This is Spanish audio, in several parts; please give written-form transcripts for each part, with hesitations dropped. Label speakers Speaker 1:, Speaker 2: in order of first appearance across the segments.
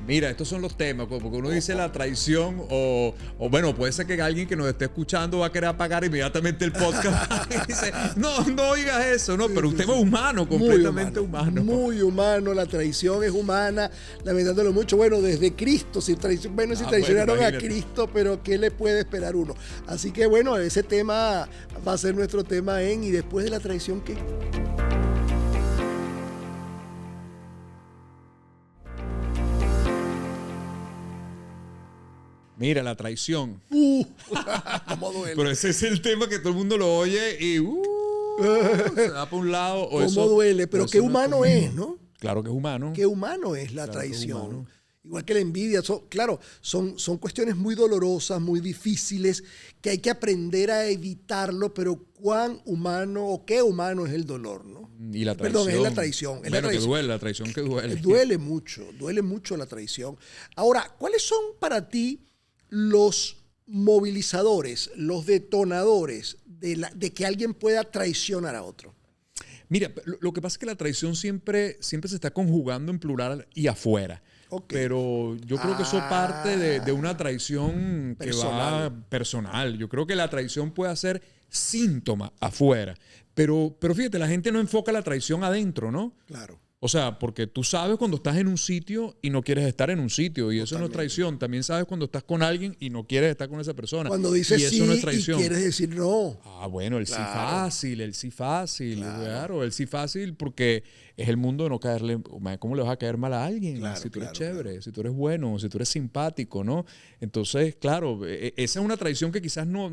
Speaker 1: Mira, estos son los temas, porque uno dice la traición o bueno, puede ser que alguien que nos esté escuchando va a querer apagar inmediatamente el podcast y dice, no oigas eso, no, pero un tema humano, completamente humano.
Speaker 2: Muy humano, la traición es humana, lamentándolo mucho. Bueno, desde Cristo, si traicionaron a Cristo, pero ¿qué le puede esperar uno? Así que bueno, ese tema va a ser nuestro tema y después de la traición, ¿qué?
Speaker 1: Mira, la traición.
Speaker 2: ¿Cómo duele?
Speaker 1: Pero ese es el tema que todo el mundo lo oye y se va para un lado.
Speaker 2: ¿Cómo duele? Pero qué humano es, ¿no?
Speaker 1: Claro que es humano.
Speaker 2: Qué humano es la traición. Igual que la envidia. Son cuestiones muy dolorosas, muy difíciles, que hay que aprender a evitarlo, pero cuán humano o qué humano es el dolor, ¿no?
Speaker 1: Y la traición.
Speaker 2: Perdón, es la traición.
Speaker 1: Que duele, la traición que duele.
Speaker 2: Duele mucho la traición. Ahora, ¿cuáles son para ti los movilizadores, los detonadores de que alguien pueda traicionar a otro?
Speaker 1: Mira, lo que pasa es que la traición siempre se está conjugando en plural y afuera. Okay. Pero yo creo que eso parte de una traición que va personal. Yo creo que la traición puede ser síntoma afuera. Pero fíjate, la gente no enfoca la traición adentro, ¿no?
Speaker 2: Claro.
Speaker 1: O sea, porque tú sabes cuando estás en un sitio y no quieres estar en un sitio. Y eso no es traición. También sabes cuando estás con alguien y no quieres estar con esa persona.
Speaker 2: Cuando dices
Speaker 1: y eso
Speaker 2: sí
Speaker 1: no es traición.
Speaker 2: y quieres decir no.
Speaker 1: Bueno, el sí fácil. Claro, el sí fácil porque es el mundo de no caerle. ¿Cómo le vas a caer mal a alguien?
Speaker 2: Claro,
Speaker 1: si tú eres chévere, si tú eres bueno, si tú eres simpático, ¿no? Entonces, claro, esa es una traición que quizás no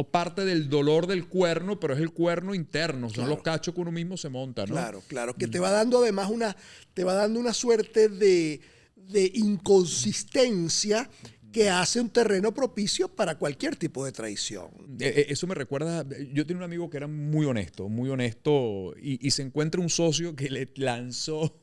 Speaker 1: parte del dolor del cuerno, pero es el cuerno interno. Son los cachos que uno mismo se monta, ¿no?
Speaker 2: Claro, que te va dando además una suerte de inconsistencia que hace un terreno propicio para cualquier tipo de traición.
Speaker 1: Eso me recuerda, yo tenía un amigo que era muy honesto y se encuentra un socio que le lanzó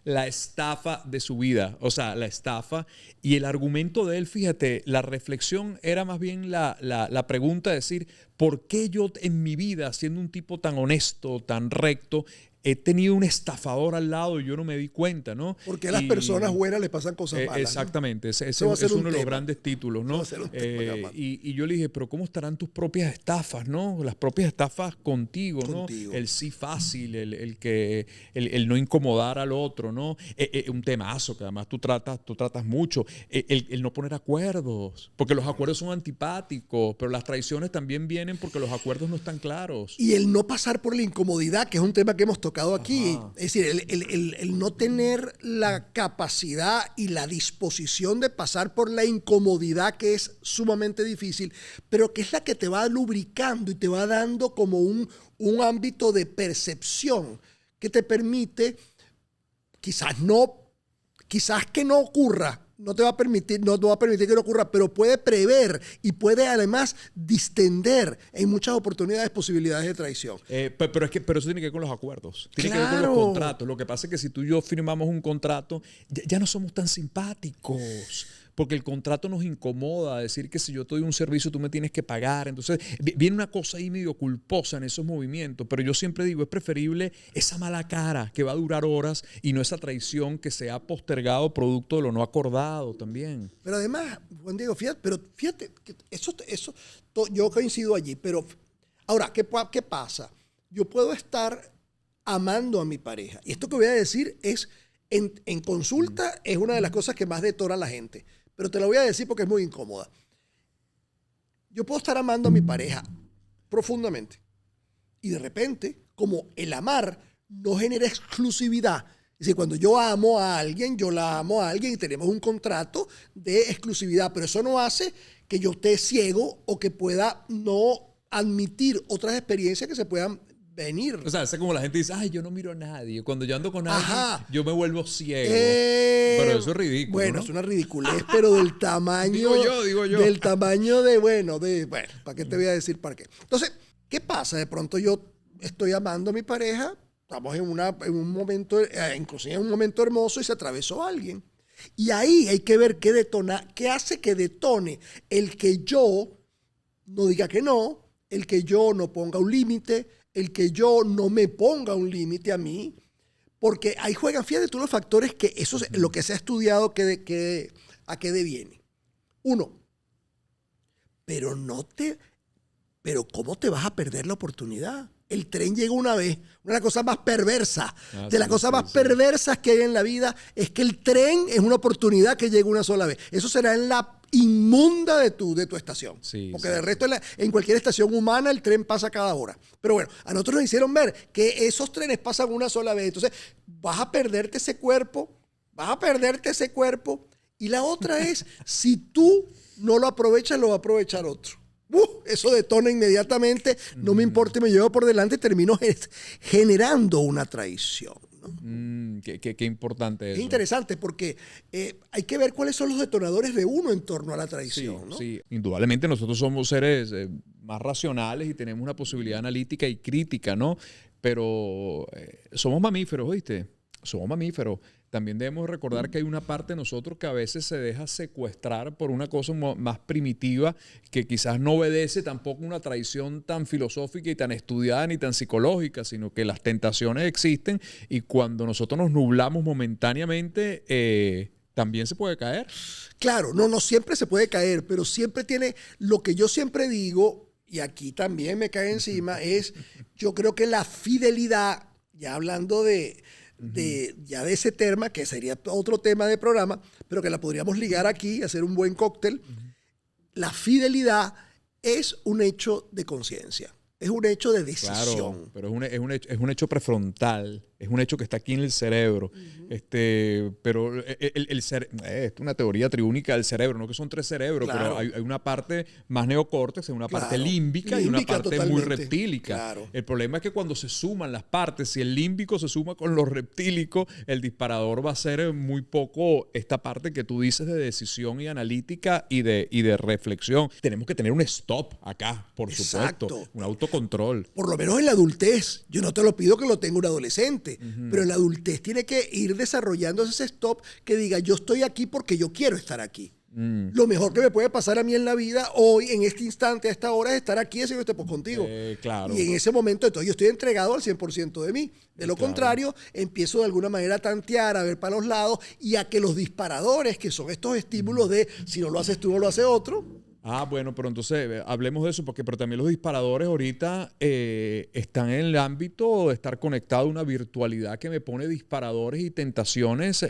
Speaker 1: la estafa de su vida, o sea, la estafa, y el argumento de él, fíjate, la reflexión era más bien la pregunta de decir, ¿por qué yo en mi vida, siendo un tipo tan honesto, tan recto, he tenido un estafador al lado y yo no me di cuenta, ¿no?
Speaker 2: Porque a las personas buenas le pasan cosas malas.
Speaker 1: Exactamente, ¿no? Ese es uno de los grandes títulos, ¿no? Y yo le dije, pero ¿cómo estarán tus propias estafas, no? Las propias estafas contigo, ¿no? El sí fácil, el no incomodar al otro, ¿no? Un temazo que además tú tratas mucho. El no poner acuerdos, porque los acuerdos son antipáticos, pero las traiciones también vienen porque los acuerdos no están claros.
Speaker 2: Y el no pasar por la incomodidad, que es un tema que hemos tocado aquí. Ajá. Es decir, el no tener la capacidad y la disposición de pasar por la incomodidad, que es sumamente difícil, pero que es la que te va lubricando y te va dando como un ámbito de percepción que te permite, quizás que no ocurra, no va a permitir que no ocurra, pero puede prever y puede además distender en muchas oportunidades posibilidades de traición.
Speaker 1: Pero eso tiene que ver con los acuerdos, tiene que ver con los contratos. Lo que pasa es que si tú y yo firmamos un contrato, ya no somos tan simpáticos. Porque el contrato nos incomoda, decir que si yo te doy un servicio tú me tienes que pagar. Entonces viene una cosa ahí medio culposa en esos movimientos, pero yo siempre digo, es preferible esa mala cara que va a durar horas y no esa traición que se ha postergado producto de lo no acordado también.
Speaker 2: Pero además, Juan Diego, fíjate que eso yo coincido allí, pero ahora, ¿qué pasa? Yo puedo estar amando a mi pareja, y esto que voy a decir es, en consulta, es una de las cosas que más detona a la gente. Pero te lo voy a decir porque es muy incómoda. Yo puedo estar amando a mi pareja profundamente y de repente, como el amar no genera exclusividad, es decir, cuando yo amo a alguien, yo la amo a alguien y tenemos un contrato de exclusividad, pero eso no hace que yo esté ciego o que pueda no admitir otras experiencias que se puedan venir.
Speaker 1: O sea, es como la gente dice, ay, yo no miro a nadie. Cuando yo ando con alguien, yo me vuelvo ciego. Pero eso es ridículo.
Speaker 2: Bueno,
Speaker 1: ¿no?
Speaker 2: Es una ridiculez, pero del tamaño.
Speaker 1: digo yo.
Speaker 2: Del tamaño bueno, ¿para qué te voy a decir para qué? Entonces, ¿qué pasa? De pronto yo estoy amando a mi pareja, estamos en un momento, inclusive en un momento hermoso y se atravesó alguien. Y ahí hay que ver qué hace que detone el que yo no diga que no, el que yo no ponga un límite, el que yo no me ponga un límite a mí, Porque ahí juegan, fíjate tú los factores que eso es lo que se ha estudiado a qué deviene. Uno, pero ¿cómo te vas a perder la oportunidad? El tren llega una vez. Una de las cosas más perversas, perversas que hay en la vida es que el tren es una oportunidad que llega una sola vez. Eso será en la inmunda de tu estación. Porque del resto en cualquier estación humana el tren pasa cada hora. Pero bueno, a nosotros nos hicieron ver que esos trenes pasan una sola vez. Entonces vas a perderte ese cuerpo. Y la otra es, si tú no lo aprovechas, lo va a aprovechar otro. Eso detona inmediatamente, no me importa, me llevo por delante y termino generando una traición, ¿no?
Speaker 1: Qué importante eso.
Speaker 2: Es interesante porque hay que ver cuáles son los detonadores de uno en torno a la traición,
Speaker 1: Sí,
Speaker 2: ¿no?
Speaker 1: sí. Indudablemente nosotros somos seres más racionales y tenemos una posibilidad analítica y crítica, ¿no? Pero somos mamíferos, ¿oíste? Somos mamíferos. También debemos recordar que hay una parte de nosotros que a veces se deja secuestrar por una cosa más primitiva que quizás no obedece tampoco una tradición tan filosófica y tan estudiada ni tan psicológica, sino que las tentaciones existen y cuando nosotros nos nublamos momentáneamente también se puede caer.
Speaker 2: Claro, no siempre se puede caer, pero siempre tiene, lo que yo siempre digo, y aquí también me cae encima, es yo creo que la fidelidad, ya hablando de ese tema, que sería otro tema de programa, pero que la podríamos ligar aquí, hacer un buen cóctel. La fidelidad es un hecho de conciencia, es un hecho de decisión.
Speaker 1: Claro, pero es un hecho prefrontal, es un hecho que está aquí en el cerebro. Pero es una teoría triúnica del cerebro, no que son tres cerebros,
Speaker 2: Claro.
Speaker 1: pero hay una parte más neocórtex, hay una parte límbica y una parte muy
Speaker 2: totalmente.
Speaker 1: reptílica.
Speaker 2: Claro.
Speaker 1: El problema es que cuando se suman las partes, si el límbico se suma con los reptílicos, el disparador va a ser muy poco esta parte que tú dices de decisión y analítica y de reflexión. Tenemos que tener un stop acá, por
Speaker 2: Exacto.
Speaker 1: supuesto, un autocontrol.
Speaker 2: Por lo menos en la adultez. Yo no te lo pido que lo tenga un adolescente, pero en la adultez tiene que ir desarrollando ese stop que diga, yo estoy aquí porque yo quiero estar aquí. Lo mejor que me puede pasar a mí en la vida hoy, en este instante, a esta hora, es estar aquí haciendo este post contigo.
Speaker 1: Claro.
Speaker 2: Y en ese momento, entonces, yo estoy entregado al 100% de mí. De lo contrario, empiezo de alguna manera a tantear, a ver para los lados y a que los disparadores, que son estos estímulos de si no lo haces tú, no lo hace otro.
Speaker 1: Bueno, pero entonces hablemos de eso, pero también los disparadores ahorita están en el ámbito de estar conectado a una virtualidad que me pone disparadores y tentaciones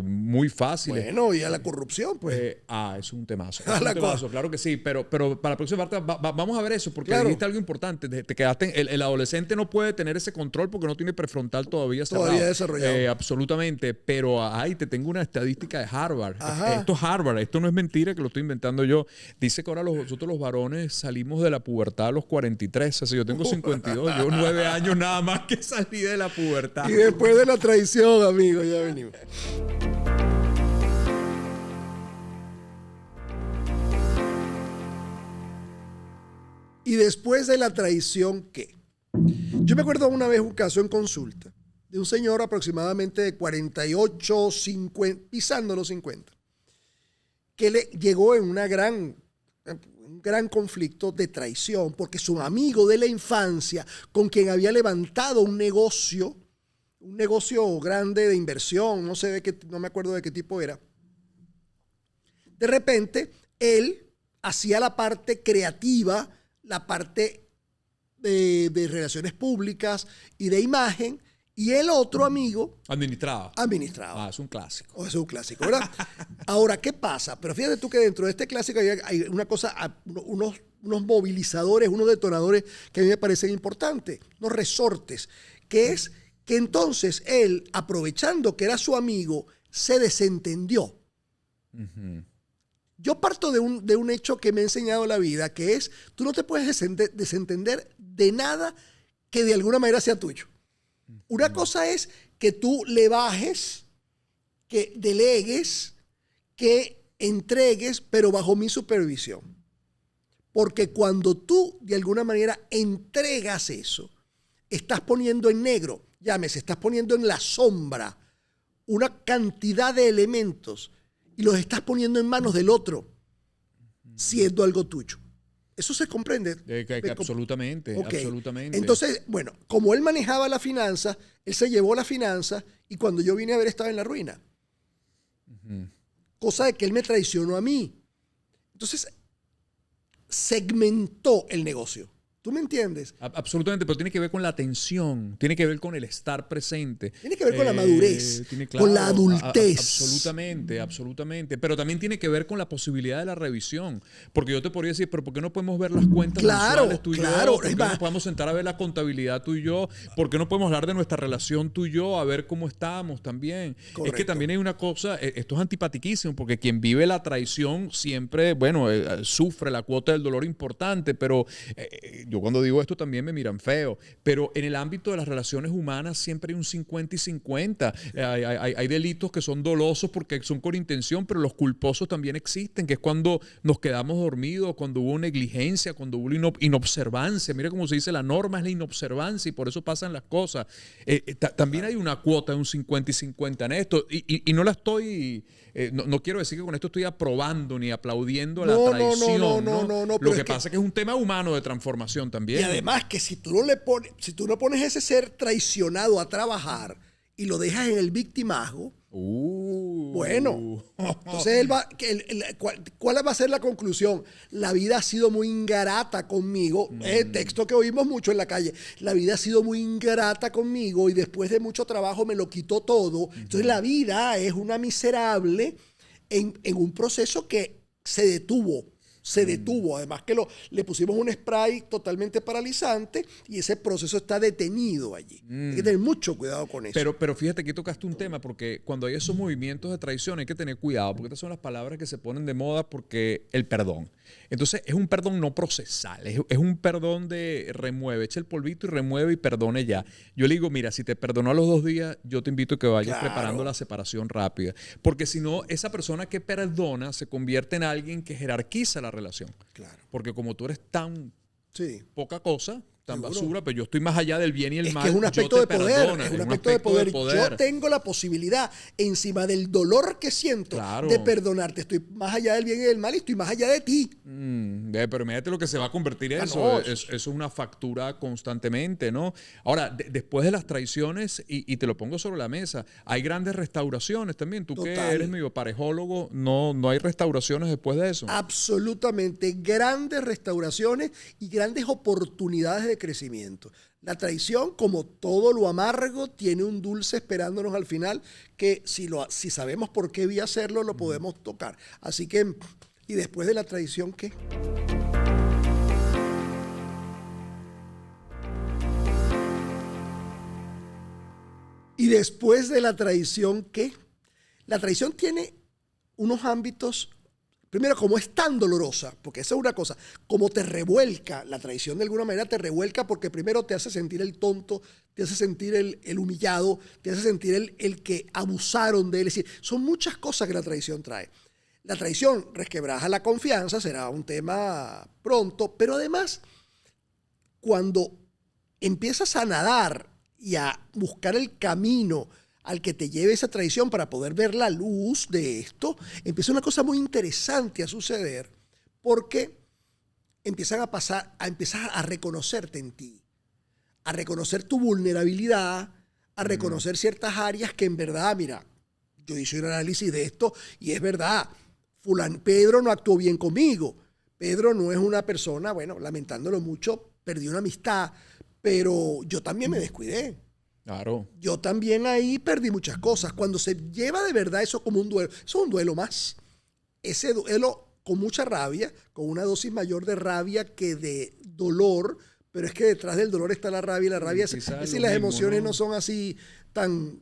Speaker 1: muy fáciles.
Speaker 2: Bueno, y a la corrupción, pues.
Speaker 1: Es un temazo. Es un temazo, claro que sí, pero para la próxima parte vamos a ver eso, porque dijiste algo importante. Te quedaste, el adolescente no puede tener ese control porque no tiene prefrontal todavía
Speaker 2: desarrollado.
Speaker 1: Absolutamente, pero te tengo una estadística de Harvard.
Speaker 2: Ajá.
Speaker 1: Esto es Harvard, esto no es mentira que lo estoy inventando yo. Dice que ahora nosotros los varones salimos de la pubertad a los 43. O sea, yo tengo 52, yo 9 años nada más que salí de la pubertad.
Speaker 2: Y después de la traición, amigo, ya venimos. Y después de la traición, ¿qué? Yo me acuerdo una vez un caso en consulta de un señor aproximadamente de 48, 50, pisando los 50, que le llegó en un gran conflicto de traición porque su amigo de la infancia, con quien había levantado un negocio grande de inversión, no me acuerdo de qué tipo era, de repente él hacía la parte creativa, la parte de relaciones públicas y de imagen, y el otro amigo
Speaker 1: administraba.
Speaker 2: Es
Speaker 1: un clásico.
Speaker 2: Es un clásico, ¿verdad? Ahora, ¿qué pasa? Pero fíjate tú que dentro de este clásico hay una cosa, unos movilizadores, unos detonadores que a mí me parecen importantes, unos resortes, que es que entonces él, aprovechando que era su amigo, se desentendió. Yo parto de un hecho que me ha enseñado la vida, que es, tú no te puedes desentender de nada que de alguna manera sea tuyo. Una cosa es que tú le bajes, que delegues, que entregues, pero bajo mi supervisión. Porque cuando tú de alguna manera entregas eso, estás poniendo en negro, llámese, estás poniendo en la sombra una cantidad de elementos y los estás poniendo en manos del otro, siendo algo tuyo. ¿Eso se comprende?
Speaker 1: Absolutamente,
Speaker 2: Okay.
Speaker 1: absolutamente.
Speaker 2: Entonces, bueno, como él manejaba la finanza, él se llevó la finanza y cuando yo vine a ver estaba en la ruina. Cosa de que él me traicionó a mí. Entonces, segmentó el negocio. ¿Tú me entiendes?
Speaker 1: Absolutamente, pero tiene que ver con la atención, tiene que ver con el estar presente.
Speaker 2: Tiene que ver con la madurez,
Speaker 1: claro,
Speaker 2: con la adultez.
Speaker 1: Absolutamente, absolutamente. Pero también tiene que ver con la posibilidad de la revisión. Porque yo te podría decir, pero ¿por qué no podemos ver las cuentas mensuales tú y yo? ¿Por qué no nos podemos sentar a ver la contabilidad tú y yo? ¿Por qué no podemos hablar de nuestra relación tú y yo? A ver cómo estamos también. Correcto. Es que también hay una cosa, esto es antipatiquísimo, porque quien vive la traición siempre, bueno, sufre la cuota del dolor importante, pero yo cuando digo esto también me miran feo, pero en el ámbito de las relaciones humanas siempre hay un 50 y 50. Hay delitos que son dolosos porque son con intención, pero los culposos también existen, que es cuando nos quedamos dormidos, cuando hubo negligencia, cuando hubo inobservancia. Mira cómo se dice, la norma es la inobservancia y por eso pasan las cosas. También hay una cuota de un 50 y 50 en esto y no la estoy... no quiero decir que con esto estoy aprobando ni aplaudiendo la traición. No. Lo que pasa es que es un tema humano de transformación también.
Speaker 2: Y además que si tú no pones ese ser traicionado a trabajar y lo dejas en el victimazgo, bueno, entonces ¿cuál va a ser la conclusión? La vida ha sido muy ingrata conmigo. Texto que oímos mucho en la calle. La vida ha sido muy ingrata conmigo y después de mucho trabajo me lo quitó todo. Entonces la vida es una miserable en un proceso que se detuvo. Además que le pusimos un spray totalmente paralizante y ese proceso está detenido allí. Hay que tener mucho cuidado con eso.
Speaker 1: Pero fíjate que tocaste un tema, porque cuando hay esos movimientos de traición hay que tener cuidado, porque estas son las palabras que se ponen de moda, porque el perdón. Entonces es un perdón no procesal, es un perdón de remueve, echa el polvito y remueve y perdone ya. Yo le digo, mira, si te perdonó a los 2 días, yo te invito a que vayas preparando la separación rápida, porque si no, esa persona que perdona se convierte en alguien que jerarquiza la relación. Claro. Porque como tú eres tan poca cosa, tan basura, pero yo estoy más allá del bien y el mal.
Speaker 2: Es que es un aspecto de poder. Es un aspecto de poder. Yo tengo la posibilidad, encima del dolor que siento, de perdonarte. Estoy más allá del bien y del mal y estoy más allá de ti.
Speaker 1: Pero imagínate lo que se va a convertir eso. Eso es una factura constantemente, ¿no? Ahora, después de las traiciones, y te lo pongo sobre la mesa, hay grandes restauraciones también. Tú que eres medio parejólogo, no hay restauraciones después de eso.
Speaker 2: Absolutamente. Grandes restauraciones y grandes oportunidades de crecimiento. La traición, como todo lo amargo, tiene un dulce esperándonos al final que si sabemos por qué vi hacerlo, lo podemos tocar. Así que, ¿y después de la traición qué? ¿Y después de la traición qué? La traición tiene unos ámbitos. Primero, como es tan dolorosa, porque esa es una cosa, como te revuelca, la traición de alguna manera te revuelca porque primero te hace sentir el tonto, te hace sentir el humillado, te hace sentir el que abusaron de él. Es decir, son muchas cosas que la traición trae. La traición resquebraja la confianza, será un tema pronto, pero además, cuando empiezas a nadar y a buscar el camino al que te lleve esa traición para poder ver la luz de esto, empieza una cosa muy interesante a suceder porque empiezan empezar a reconocerte en ti, a reconocer tu vulnerabilidad, a reconocer ciertas áreas que en verdad, mira, yo hice un análisis de esto y es verdad, Pedro no actuó bien conmigo, Pedro no es una persona, bueno, lamentándolo mucho, perdió una amistad, pero yo también me descuidé.
Speaker 1: Claro.
Speaker 2: Yo también ahí perdí muchas cosas. Cuando se lleva de verdad eso como un duelo, eso es un duelo más. Ese duelo con mucha rabia, con una dosis mayor de rabia que de dolor, pero es que detrás del dolor está la rabia y la rabia es si las emociones no son así tan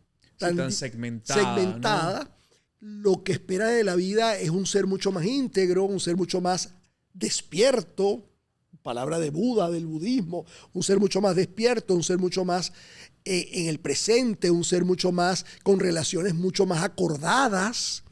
Speaker 2: segmentadas. ¿No? Lo que espera de la vida es un ser mucho más íntegro, un ser mucho más despierto, palabra de Buda, del budismo, un ser mucho más despierto, un ser mucho más en el presente, un ser mucho más con relaciones mucho más acordadas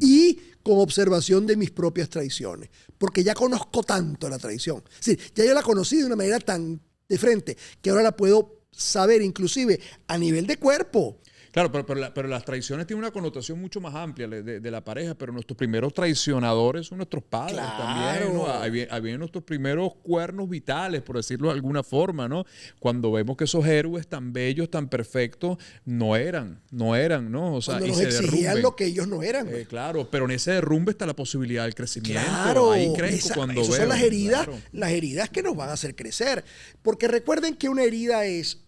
Speaker 2: y con observación de mis propias traiciones, porque ya conozco tanto la traición. Es decir, ya yo la conocí de una manera tan de frente que ahora la puedo saber inclusive a nivel de cuerpo.
Speaker 1: Claro, pero las traiciones tienen una connotación mucho más amplia de la pareja, pero nuestros primeros traicionadores son nuestros padres también, ¿no? Ahí vienen nuestros primeros cuernos vitales, por decirlo de alguna forma, ¿no? Cuando vemos que esos héroes tan bellos, tan perfectos, no eran, ¿no? O sea,
Speaker 2: Cuando
Speaker 1: y
Speaker 2: nos
Speaker 1: se
Speaker 2: exigían
Speaker 1: derrumben.
Speaker 2: lo que ellos no eran.
Speaker 1: Claro, pero en ese derrumbe está la posibilidad del crecimiento.
Speaker 2: Claro,
Speaker 1: Ahí crezco cuando
Speaker 2: esas
Speaker 1: veo.
Speaker 2: son
Speaker 1: Claro.
Speaker 2: las heridas que nos van a hacer crecer. Porque recuerden que una herida es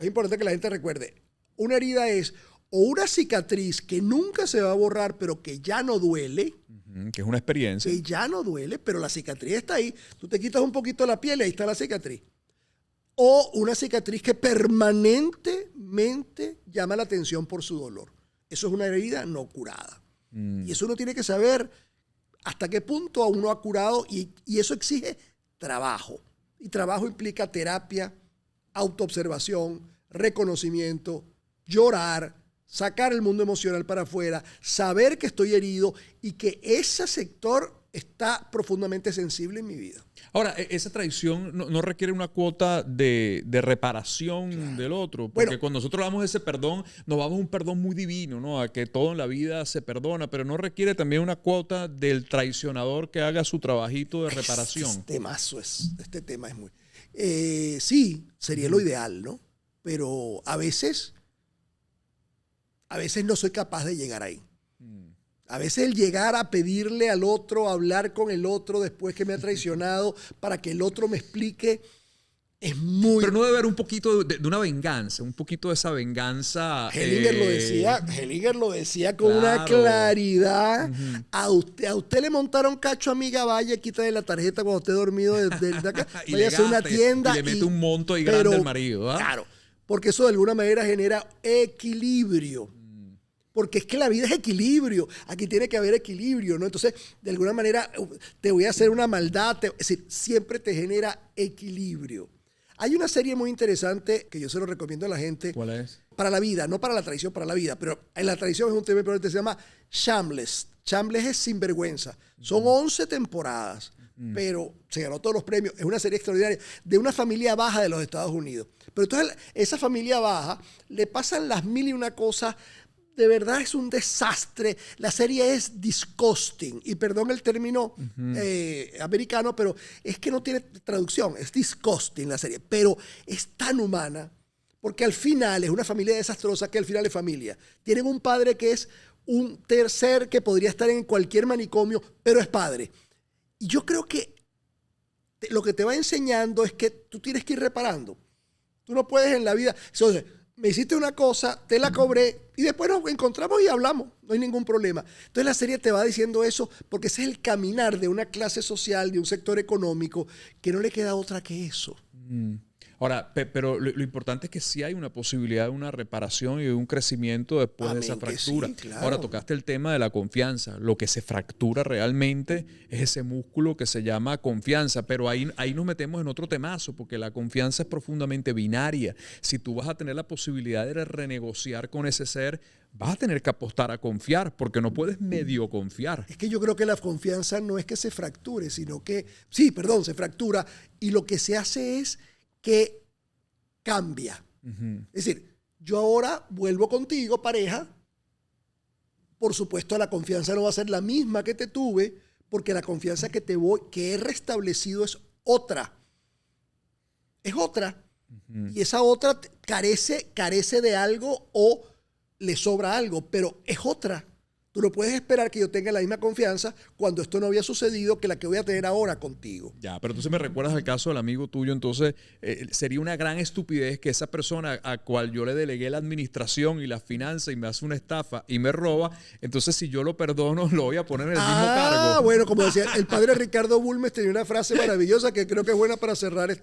Speaker 2: importante que la gente recuerde, una herida es o una cicatriz que nunca se va a borrar, pero que ya no duele,
Speaker 1: Que es una experiencia.
Speaker 2: que ya no duele, pero la cicatriz está ahí. Tú te quitas un poquito la piel y ahí está la cicatriz. O una cicatriz que permanentemente llama la atención por su dolor. Eso es una herida no curada. Y eso uno tiene que saber hasta qué punto a uno ha curado y eso exige trabajo. Y trabajo implica terapia, autoobservación, reconocimiento, llorar, sacar el mundo emocional para afuera, saber que estoy herido y que ese sector está profundamente sensible en mi vida.
Speaker 1: Ahora, esa traición no requiere una cuota de reparación del otro, porque
Speaker 2: Bueno,
Speaker 1: cuando nosotros damos ese perdón, nos vamos a un perdón muy divino, ¿no? A que todo en la vida se perdona, pero no requiere también una cuota del traicionador que haga su trabajito de reparación.
Speaker 2: Este tema es muy... sí, sería lo ideal, ¿no? Pero a veces no soy capaz de llegar ahí. A veces el llegar a pedirle al otro, hablar con el otro después que me ha traicionado para que el otro me explique, es muy...
Speaker 1: Pero no debe haber un poquito de una venganza, un poquito de esa venganza.
Speaker 2: Hellinger lo decía con una
Speaker 1: claro.
Speaker 2: claridad. A usted le montaron cacho, amiga, vaya, quítale la tarjeta cuando esté dormido de acá,
Speaker 1: Y
Speaker 2: vaya a hacer una tienda.
Speaker 1: Y le mete un monto ahí grande al marido, ¿verdad?
Speaker 2: Claro, porque eso de alguna manera genera equilibrio. Porque es que la vida es equilibrio. Aquí tiene que haber equilibrio, ¿no? Entonces, de alguna manera, te voy a hacer una maldad. Es decir, siempre te genera equilibrio. Hay una serie muy interesante que yo se lo recomiendo a la gente.
Speaker 1: ¿Cuál es?
Speaker 2: Para la vida, no para la traición, para la vida. Pero en la traición es un tema importante, se llama Shameless. Shameless es sinvergüenza. Son 11 temporadas, pero se ganó todos los premios. Es una serie extraordinaria de una familia baja de los Estados Unidos. Pero entonces esa familia baja le pasan las mil y una cosas. De verdad es un desastre. La serie es disgusting. Y perdón el término americano, pero es que no tiene traducción. Es disgusting la serie. Pero es tan humana, porque al final es una familia desastrosa que al final es familia. Tienen un padre que es un tercer que podría estar en cualquier manicomio, pero es padre. Y yo creo que lo que te va enseñando es que tú tienes que ir reparando. Tú no puedes en la vida... Entonces, me hiciste una cosa, te la cobré y después nos encontramos y hablamos. No hay ningún problema. Entonces la serie te va diciendo eso porque ese es el caminar de una clase social, de un sector económico que no le queda otra que eso.
Speaker 1: Ahora, pero lo importante es que sí hay una posibilidad de una reparación y de un crecimiento después de esa fractura.
Speaker 2: Sí, claro.
Speaker 1: Ahora, tocaste el tema de la confianza. Lo que se fractura realmente es ese músculo que se llama confianza, pero ahí nos metemos en otro temazo, porque la confianza es profundamente binaria. Si tú vas a tener la posibilidad de renegociar con ese ser, vas a tener que apostar a confiar, porque no puedes medio confiar.
Speaker 2: Es que yo creo que la confianza no es que se fracture, sino que, se fractura y lo que se hace es que cambia. Es decir, yo ahora vuelvo contigo, pareja. Por supuesto, la confianza no va a ser la misma que te tuve, porque la confianza que he restablecido es otra. Es otra. Y esa otra carece de algo o le sobra algo, pero es otra. Tú no puedes esperar que yo tenga la misma confianza cuando esto no había sucedido que la que voy a tener ahora contigo.
Speaker 1: Ya, pero entonces me recuerdas al caso del amigo tuyo, entonces sería una gran estupidez que esa persona a cual yo le delegué la administración y la finanza y me hace una estafa y me roba, entonces si yo lo perdono lo voy a poner en el mismo cargo.
Speaker 2: Bueno, como decía, el padre Ricardo Bulmes tenía una frase maravillosa que creo que es buena para cerrar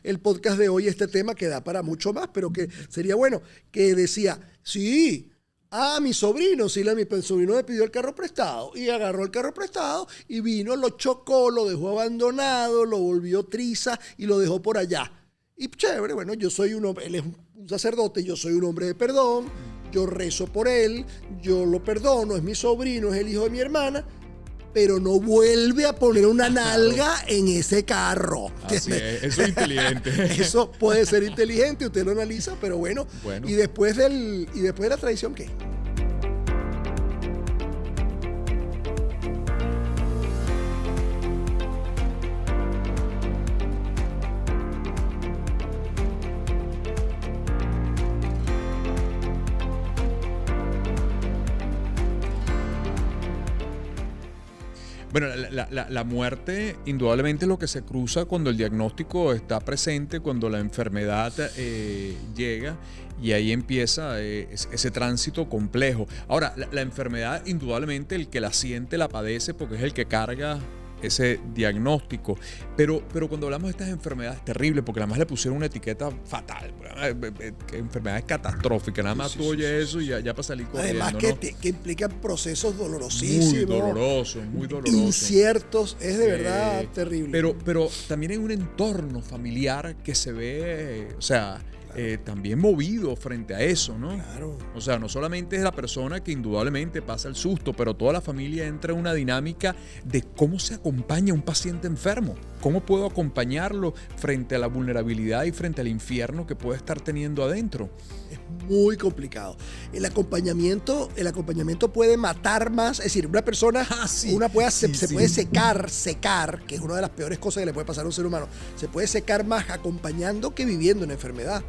Speaker 2: el podcast de hoy, este tema que da para mucho más, pero que sería bueno, que decía, sí, mi sobrino, mi sobrino me pidió el carro prestado y agarró el carro prestado y vino, lo chocó, lo dejó abandonado, lo volvió triza y lo dejó por allá. Y chévere, bueno, yo soy un hombre, él es un sacerdote, yo soy un hombre de perdón, yo rezo por él, yo lo perdono, es mi sobrino, es el hijo de mi hermana, pero no vuelve a poner una nalga en ese carro.
Speaker 1: Así es, eso es inteligente.
Speaker 2: Eso puede ser inteligente, usted lo analiza, pero bueno.
Speaker 1: Bueno.
Speaker 2: ¿Y después de la tradición qué?
Speaker 1: Bueno, la muerte indudablemente es lo que se cruza cuando el diagnóstico está presente, cuando la enfermedad llega y ahí empieza ese tránsito complejo. Ahora, la enfermedad indudablemente el que la siente la padece porque es el que carga ese diagnóstico, pero cuando hablamos de estas enfermedades terribles, porque además le pusieron una etiqueta fatal, enfermedades catastróficas, nada más tú oyes eso y ya para salir corriendo.
Speaker 2: Además que implican procesos dolorosísimos,
Speaker 1: muy dolorosos,
Speaker 2: inciertos, es de verdad terrible.
Speaker 1: Pero también hay un entorno familiar que se ve, o sea, también movido frente a eso, ¿no?
Speaker 2: Claro.
Speaker 1: O sea, no solamente es la persona que indudablemente pasa el susto, pero toda la familia entra en una dinámica de cómo se acompaña a un paciente enfermo. ¿Cómo puedo acompañarlo frente a la vulnerabilidad y frente al infierno que puede estar teniendo adentro?
Speaker 2: Es muy complicado. El acompañamiento puede matar más. Es decir, una persona se puede secar, que es una de las peores cosas que le puede pasar a un ser humano. Se puede secar más acompañando que viviendo una enfermedad.